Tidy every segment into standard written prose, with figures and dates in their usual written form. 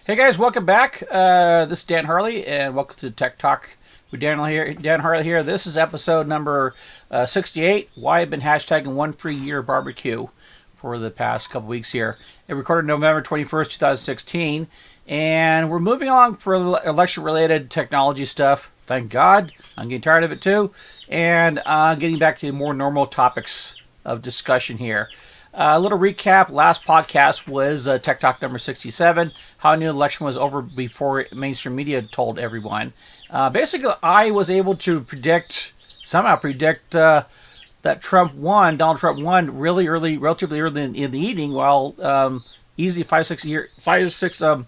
Hey guys, welcome back. This is Dan Harley, and welcome to Tech Talk with Dan Harley here. This is episode number 68. Why I've been hashtagging one free year barbecue for the past couple weeks here. It recorded November 21st, 2016, and we're moving along for election-related technology stuff. Thank God. I'm getting tired of it too, and getting back to more normal topics of discussion here. A little recap. Last podcast was Tech Talk number 67. How I knew the election was over before mainstream media told everyone. Basically, I was able to somehow predict that Donald Trump won relatively early in the evening, while easy 5-6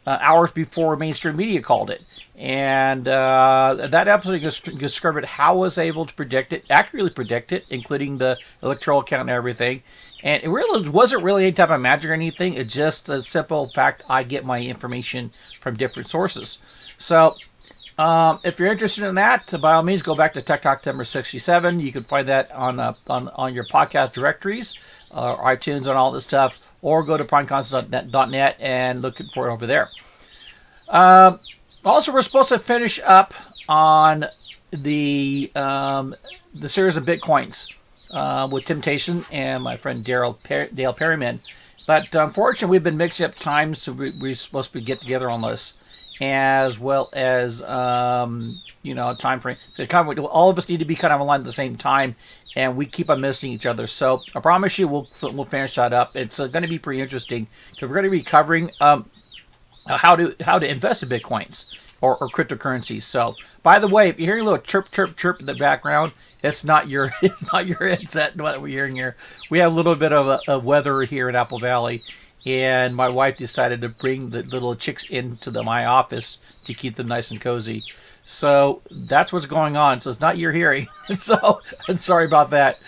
hours before mainstream media called it. And that episode discovered how I was able to accurately predict it, including the electoral count and everything. And it really wasn't really any type of magic or anything. It's just a simple fact. I get my information from different sources. So if you're interested in that, by all means, go back to Tech Talk number 67. You can find that on your podcast directories, iTunes, and all this stuff. Or go to primeconcepts.net and look for it over there. Also, we're supposed to finish up on the series of Bitcoins with Temptation and my friend Dale Perryman. But unfortunately, we've been mixing up times, so we're supposed to get together on this, as well as time frame. So all of us need to be kind of aligned at the same time, and we keep on missing each other. So I promise you, we'll finish that up. It's going to be pretty interesting because we're going to be covering how to invest in Bitcoins or cryptocurrencies. So, by the way, if you're hearing a little chirp in the background, it's not your headset. What we're hearing here, we have a little bit of a weather here in Apple Valley, and my wife decided to bring the little chicks into my office to keep them nice and cozy. So that's what's going on. So it's not your hearing. So I'm sorry about that.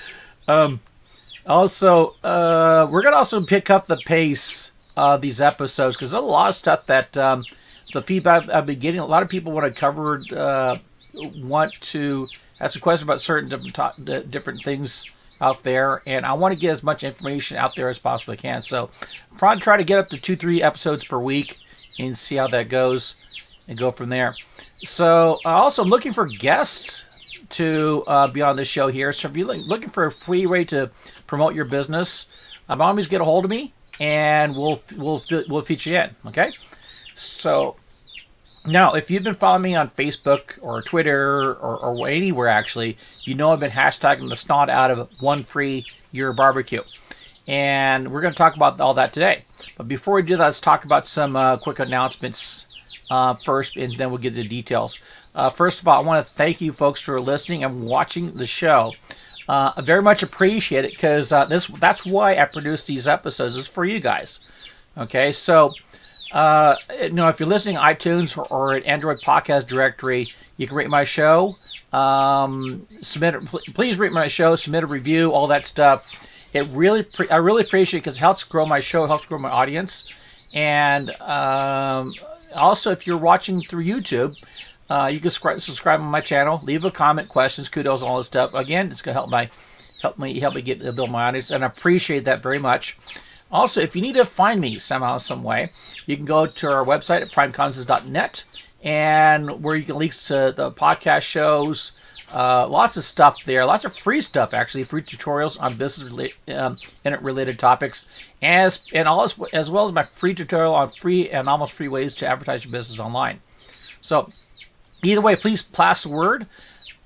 Also, we're gonna also pick up the pace of these episodes because there's a lot of stuff that the feedback I've been getting. A lot of people want to cover, want to ask a question about certain different things out there, and I want to get as much information out there as possibly can. So I'll probably try to get up to 2-3 episodes per week and see how that goes and go from there. So also I'm looking for guests to be on this show here. So if you're looking for a free way to promote your business, always get a hold of me and we'll feature you in. Okay. So now, if you've been following me on Facebook or Twitter or anywhere, actually, you know I've been hashtagging the snot out of one free year barbecue. And we're going to talk about all that today. But before we do that, let's talk about some quick announcements first, and then we'll get into the details. First of all, I want to thank you folks for listening and watching the show. I very much appreciate it because that's why I produce these episodes. It's for you guys. Okay, so if you're listening on iTunes or an Android podcast directory, you can rate my show. Please rate my show, submit a review, all that stuff. I really appreciate it because it helps grow my show, helps grow my audience. And also, if you're watching through YouTube, you can subscribe on my channel, leave a comment, questions, kudos, all this stuff. Again, it's gonna help me build my audience, and I appreciate that very much. Also, if you need to find me somehow, some way, you can go to our website at primeconcepts.net, and where you can link to the podcast shows, lots of stuff there, lots of free stuff actually, free tutorials on business related topics, as well as my free tutorial on free and almost free ways to advertise your business online. So either way, please pass the word.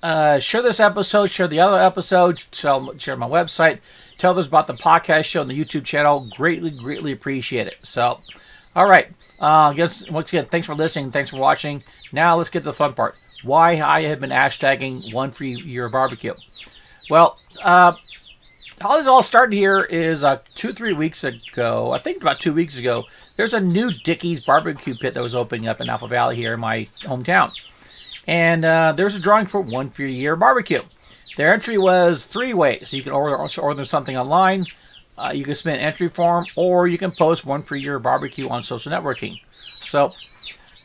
Share this episode, share the other episodes, share my website, tell others about the podcast show and the YouTube channel. Greatly appreciate it. So, all right. Once again, thanks for listening. Thanks for watching. Now let's get to the fun part. Why I have been hashtagging one free year barbecue. Well, how this all started here is 2-3 weeks ago. I think about 2 weeks ago. There's a new Dickey's barbecue pit that was opening up in Apple Valley here in my hometown. And there's a drawing for one free year barbecue. Their entry was 3 ways. So you can order something online, you can submit an entry form, or you can post one free year barbecue on social networking. So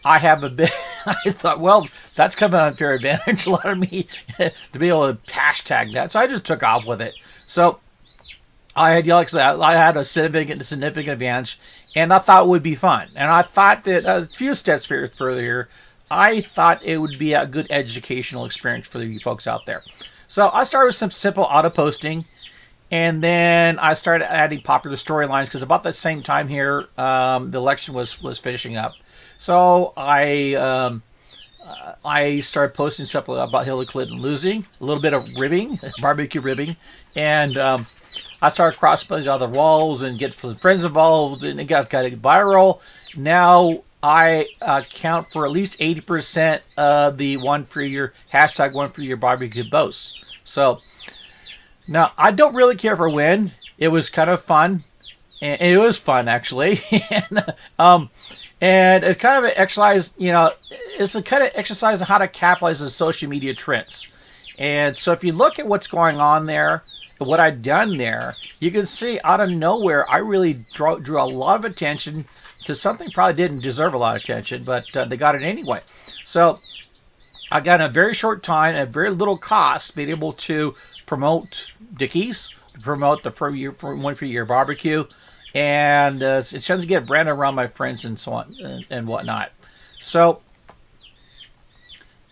I have a bit, I thought, well, that's kind of an unfair advantage. A lot of me to be able to hashtag that. So I just took off with it. So I had a significant advantage, and I thought it would be fun. And I thought that a few steps further here, I thought it would be a good educational experience for you folks out there. So I started with some simple auto posting, and then I started adding popular storylines because about that same time here, the election was finishing up. So I started posting stuff about Hillary Clinton losing, a little bit of ribbing, barbecue ribbing, and I started cross-posting on the walls and get friends involved, and it got kind of viral. Now I count for at least 80% of the one for your barbecue boasts. So now I don't really care for a win. It was kind of fun, and it was fun actually, and it kind of an exercise. It's a kind of exercise on how to capitalize on social media trends. And so if you look at what's going on there, what I've done there, you can see out of nowhere, I really drew a lot of attention to something probably didn't deserve a lot of attention, but they got it anyway. So I got in a very short time, at very little cost, being able to promote Dickey's, promote the one for your barbecue, and it tends to get branded around my friends and so on and whatnot. So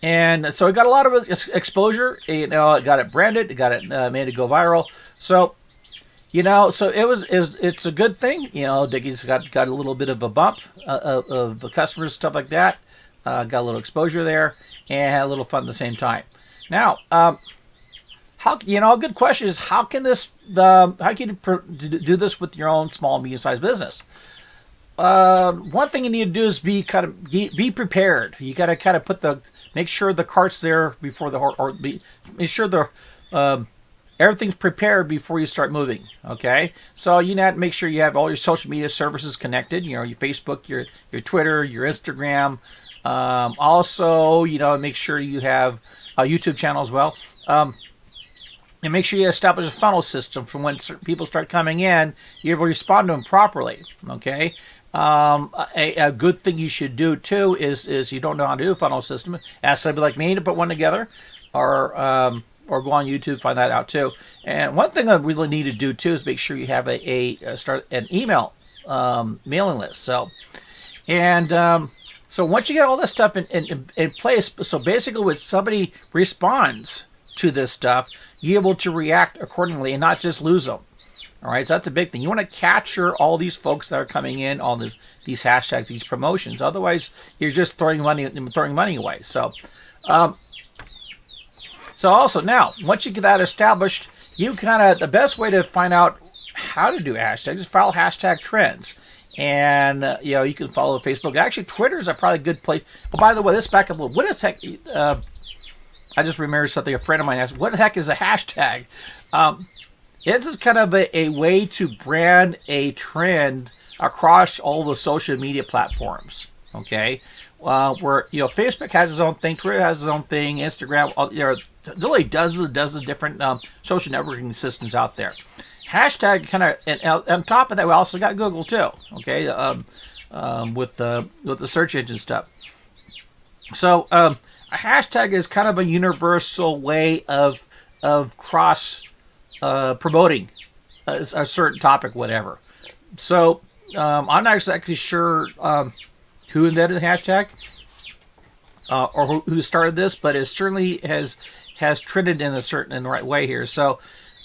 it got a lot of exposure. It got it branded, it got it made it go viral. So it's a good thing. Dickey's got a little bit of a bump of customers, stuff like that. Got a little exposure there and had a little fun at the same time. Now, a good question is how can you do this with your own small, medium-sized business? One thing you need to do is be prepared. You got to kind of make sure the cart's there before make sure everything's prepared before you start moving. Okay, so you have to make sure you have all your social media services connected. Your Facebook, your Twitter, your Instagram. Also, make sure you have a YouTube channel as well. And make sure you establish a funnel system from when certain people start coming in, you're able to respond to them properly. Okay. A good thing you should do too is you don't know how to do a funnel system, ask somebody like me to put one together, or go on YouTube, find that out too. And one thing I really need to do too is make sure you have start an email mailing list. So once you get all this stuff in place, so basically when somebody responds to this stuff, you're able to react accordingly and not just lose them. All right, so that's a big thing. You want to capture all these folks that are coming in, all these hashtags, these promotions. Otherwise, you're just throwing money away. So also now, once you get that established, the best way to find out how to do hashtags is follow hashtag trends. And you can follow Facebook. Actually, Twitter is probably a good place. Oh, by the way, let's back up a little. What is heck? I just remembered something a friend of mine asked. What the heck is a hashtag? This is kind of a way to brand a trend across all the social media platforms. Okay, where Facebook has its own thing, Twitter has its own thing, Instagram, really dozens of different social networking systems out there. Hashtag kind of, and on top of that, we also got Google too. Okay, with the search engine stuff. So a hashtag is kind of a universal way of cross promoting a certain topic, whatever. So I'm not exactly sure who invented the hashtag or who started this, but it certainly has trended in the right way here. So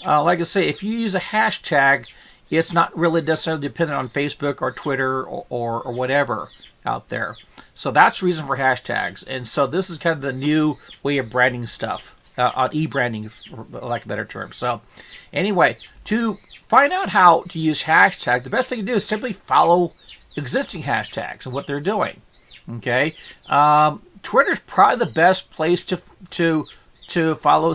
like I say, if you use a hashtag, it's not really necessarily dependent on Facebook or Twitter or whatever out there. So that's the reason for hashtags. And so this is kind of the new way of branding stuff. On e-branding, for lack of a better term. So anyway, to find out how to use hashtags, the best thing to do is simply follow existing hashtags and what they're doing. Okay, Twitter's probably the best place to search and follow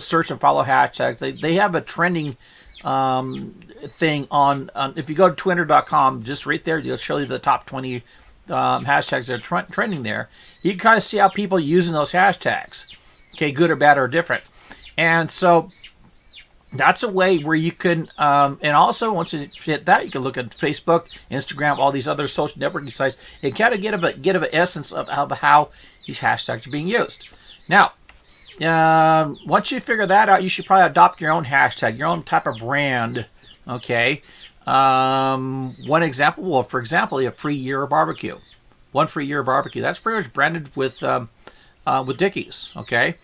hashtags. They have a trending thing on if you go to twitter.com, just right there, it'll show you the top 20 hashtags that are trending there. You can kind of see how people are using those hashtags. Okay, good or bad or different. And so that's a way where you can, and also once you hit that, you can look at Facebook, Instagram, all these other social networking sites, and kind of get an essence of how these hashtags are being used. Now, once you figure that out, you should probably adopt your own hashtag, your own type of brand. Okay, One example, well, for example, a free year of barbecue. One free year of barbecue. That's pretty much branded with Dickey's. Okay.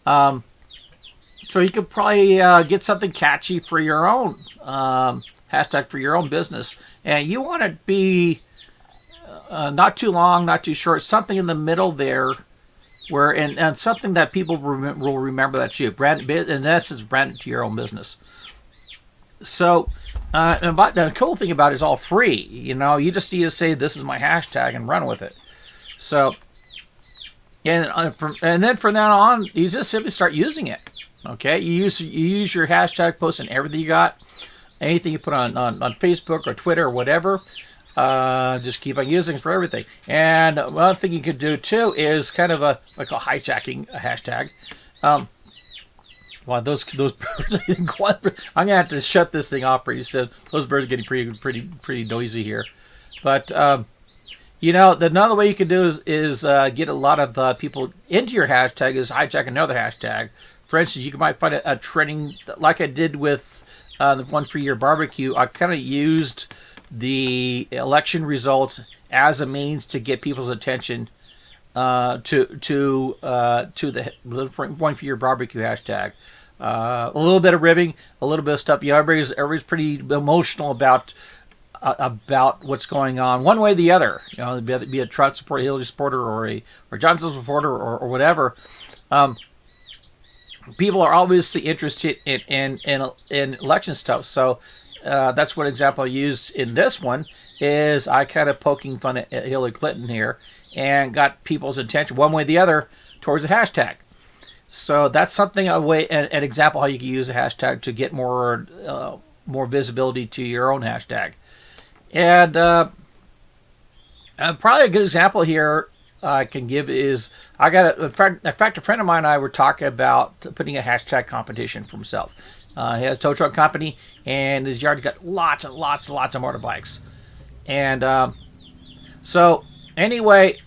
So you could probably get something catchy for your own hashtag for your own business, and you want it to be not too long, not too short, something in the middle there, where and something that people will remember that's you. Brand, in essence, branded to your own business. So, and the cool thing about it is all free. You know, you just need to say this is my hashtag and run with it. So, and then from then on, you just simply start using it. Okay, you use your hashtag post in everything you got, anything you put on Facebook or Twitter or whatever. Just keep on using it for everything. And one thing you could do too is kind of like a hijacking a hashtag. Wow, those birds! I'm gonna have to shut this thing off pretty soon. Those birds are getting pretty noisy here. But you know, another way you can do is get a lot of people into your hashtag is hijack another hashtag. For instance, you might find a trending, like I did with the one for your barbecue. I kind of used the election results as a means to get people's attention to the one for your barbecue hashtag. A little bit of ribbing, a little bit of stuff. You know, everybody's pretty emotional about what's going on, one way or the other. You know, be a Trump supporter, Hillary supporter, or a Johnson supporter, or whatever. People are obviously interested in election stuff. So that's what example I used in this one is I kind of poking fun at Hillary Clinton here and got people's attention one way or the other towards the hashtag. So that's something an example how you can use a hashtag to get more visibility to your own hashtag. And probably a good example here I can give is I got in fact a friend of mine and I were talking about putting a hashtag competition for himself. He has a tow truck company and his yard's got lots and lots of motorbikes. And so anyway,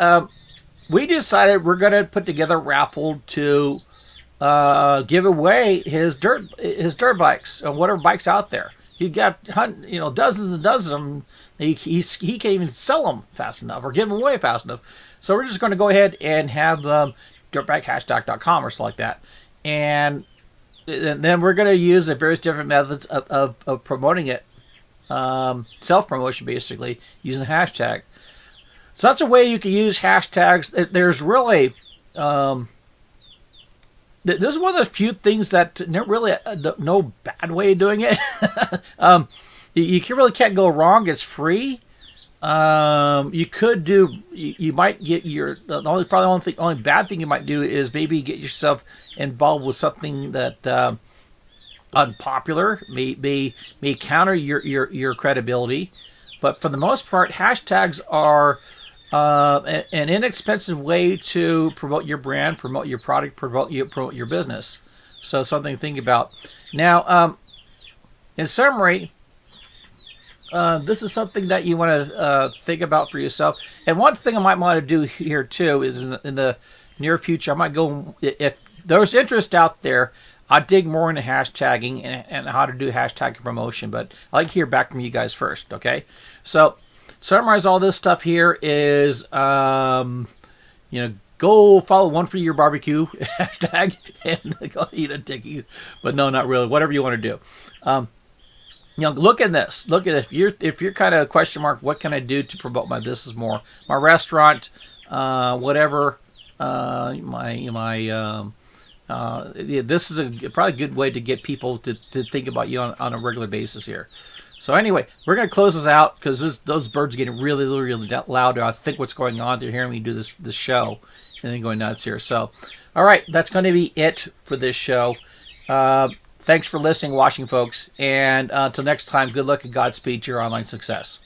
we decided we're going to put together a raffle to give away his dirt bikes and whatever bikes out there. He got dozens and dozens of them. He can't even sell them fast enough or give them away fast enough. So we're just going to go ahead and have dirtbaghashtag.com or something like that. And then we're going to use the various different methods of promoting it, self-promotion basically, using the hashtag. So that's a way you can use hashtags. There's really, this is one of those few things that really no bad way of doing it. You really can't go wrong. It's free. You could do. You might get the only bad thing you might do is maybe get yourself involved with something that unpopular, may counter your credibility. But for the most part, hashtags are an inexpensive way to promote your brand, promote your product, promote your business. So something to think about. Now, in summary, this is something that you want to think about for yourself. And one thing I might want to do here too is in the near future, I might go, if there's interest out there, I'll dig more into hashtagging and how to do hashtag promotion. But I'd like to hear back from you guys first, okay? So, summarize all this stuff here is, go follow one for your barbecue hashtag and go eat a Dickey. But no, not really. Whatever you want to do. Look at this. Look at it. If you're kind of a question mark, what can I do to promote my business more? My restaurant, whatever. This is probably a good way to get people to think about you on a regular basis here. So anyway, we're going to close this out because those birds are getting really, really loud. I think what's going on. They're hearing me do this show and then going nuts here. So, all right, that's going to be it for this show. Thanks for listening, watching, folks. And until next time, good luck and Godspeed to your online success.